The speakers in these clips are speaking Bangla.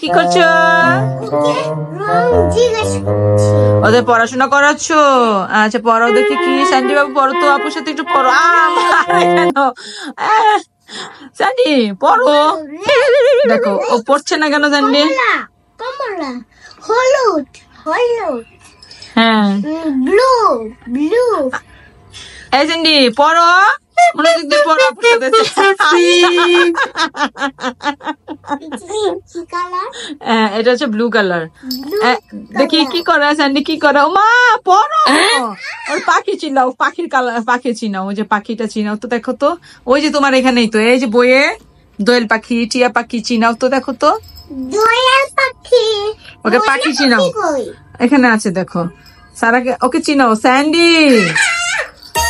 কি করছো? ওদের পড়াশোনা করাচ্ছ? আচ্ছা পড়ো দেখি কি। স্যান্ডি বাবু পড়ো তো, আপুর সাথে একটু পড়ো। কেন স্যান্ডি পড়ো? দেখো ও পড়ছে না কেন স্যান্ডি? হলুদ হলুদ, হ্যাঁ ব্লু ব্লু। এই স্যান্ডি পড়ো, মনোযোগ দিয়ে পড়ো আপুর সাথে। এটা হচ্ছে ব্লু কালার। দেখি কি করে স্যান্ডি, কি করে? ও মা পড়ো, ওর পাখি চিনাও, পাখির কালার, পাখি চিনাও, ওই যে পাখিটা চিনাও তো। দেখো তো ওই যে তোমার এখানেই তো, এই যে বইয়ে দোয়েল পাখি, টিয়া পাখি চিনাও তো। দেখো তো দোয়েল পাখি, ওকে পাখি চিনাও, এখানে আছে দেখো। সারাকে ওকে চিনাও। স্যান্ডি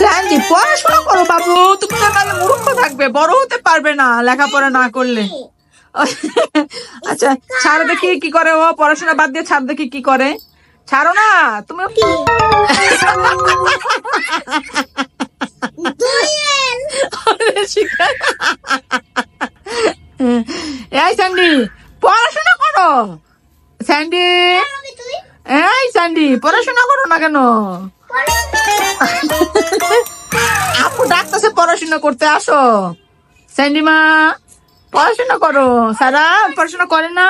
স্যান্ডি পড়াশোনা করো বাবু, তুমি তো তাহলে মূর্খ থাকবে, বড় হতে পারবে না লেখাপড়া না করলে। আচ্ছা ছাড়ো দেখি কি করে ও, পড়াশোনা বাদ দিয়ে ছাড় দেখি কি করে। ছাড়ো না তুমি। এই স্যান্ডি পড়াশোনা করো। স্যান্ডি এই স্যান্ডি পড়াশোনা করো না কেন? আপু ডাকতেছে পড়াশোনা করতে, আসো। স্যান্ডি মা পড়াশোনা করো। সারা পড়াশোনা করে না?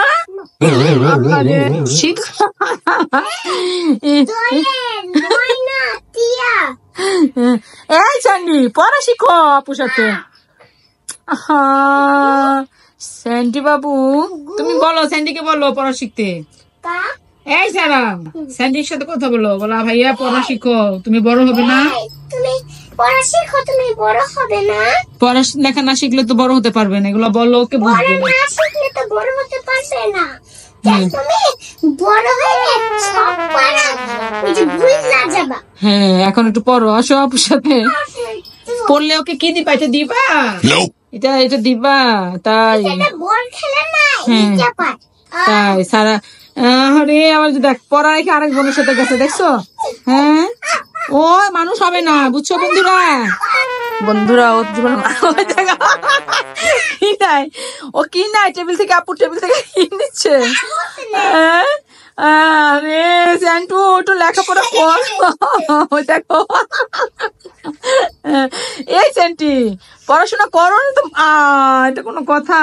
এই স্যান্ডি পড়া শিখো আপুর সাথে। স্যান্ডি বাবু তুমি বলো, স্যান্ডিকে বলো পড়া শিখতে। এই সারা স্যান্ডির সাথে কথা বলো, বলা ভাইয়া পড়া শিখো, তুমি বড় হবে না। তুমি পড়া শিখো, তুমি বড় হবে না। পড়ালেখা না শিখলে তো বড় হতে পারবে না, এগুলো বলো ওকে। বুঝবে না শিখলে তো বড় হতে পারবে না। তুমি বড় হয়ে সব পড়া ওই যে ভুলে যাবা। হ্যাঁ এখন একটু পড়ো, আসো আপুর সাথে। পড়লে ওকে কি দিবা? এটা দিবা? এটা এটা দিবা? তাই বল খেলে না, এটা পার। তাই সারা আরে আমার দেখ পড়া রেখে আরেক বোনের সাথে গেছে, দেখছো? হ্যাঁ ও মানুষ হবে না, বুঝছো বন্ধুরা? বন্ধুরা ও কি নাই, ও কি নাই টেবিল থেকে, আপুর টেবিল থেকে কি নিচ্ছে? আরে স্যান্টু একটু লেখাপড়া কর। দেখো এই স্যান্টি পড়াশোনা করো না তো, এটা কোনো কথা?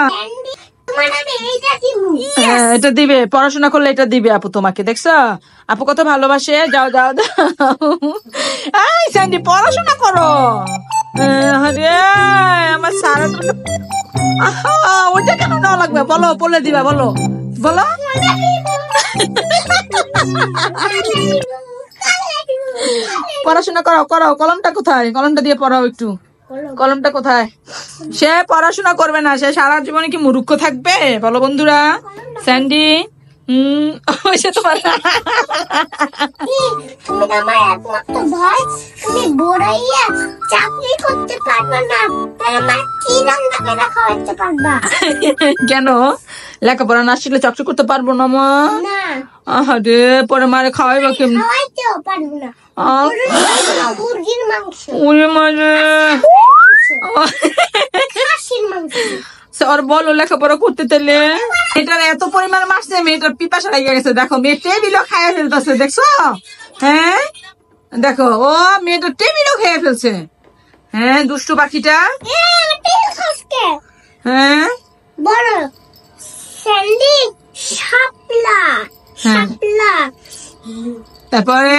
এটা দিবে, পড়াশোনা করলে এটা দিবে আপু তোমাকে, দেখছো? আপু কত ভালোবাসে। যাও যাও এই স্যান্ডি পড়াশোনা করো। আমার সারা ওইটা কেন নেওয়া লাগবে বলো, পড়লে দিবা বলো, বলো। পড়াশোনা করো করো। কলমটা কোথায়? কলমটা দিয়ে পড়াও একটু। কলমটা কোথায়? সে পড়াশোনা করবে না, সে সারা জীবনে কি মূর্খ থাকবে বলো বন্ধুরা? স্যান্ডি ওই সে তোমার তুমি আমার একমাত্র ভাই, তুমি বড় হইয়া চাকরি করতে পারবে না, আমার কি রান্না করে খাওয়াতে পারবা? কেন লেখাপড়া না শিখলে চাকরি করতে পারবো না মা? না আরে পরে মারে খাওয়াইবা কেমন? খাওয়াইতেও পারবো না। মুরগির মাংস, ওরে মারে খাসির মাংস। আর বলো লেখাপড়া করতে তেলে এটার এত পরিমাণ মারছে, মেয়েটার পিপাসা লেগে গেছে। দেখো মেয়ে টেবিলও খাইয়া ফেলতেছে, দেখছো? হ্যাঁ দেখো ও মেয়েটা টেবিলও খেয়ে ফেলছে। হ্যাঁ দুষ্টু পাখিটা। হ্যাঁ বড় স্যান্ডি শাপলা শাপলা, তারপরে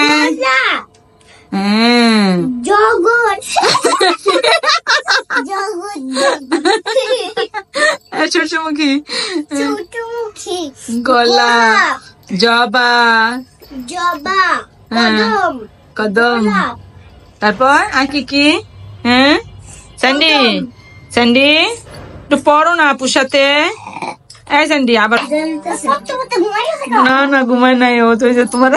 হ্যাঁ জগৎ জগৎ ছোটমুখী ছোটমুখী, গলা, জবা জবা, কদম কদম। তারপর আর কি কি? হ্যাঁ স্যান্ডি স্যান্ডি একটু পড়ো না আপুর সাথে। এই স্যান্ডি আবার না না ঘুমায় নাই ও তো, তোমার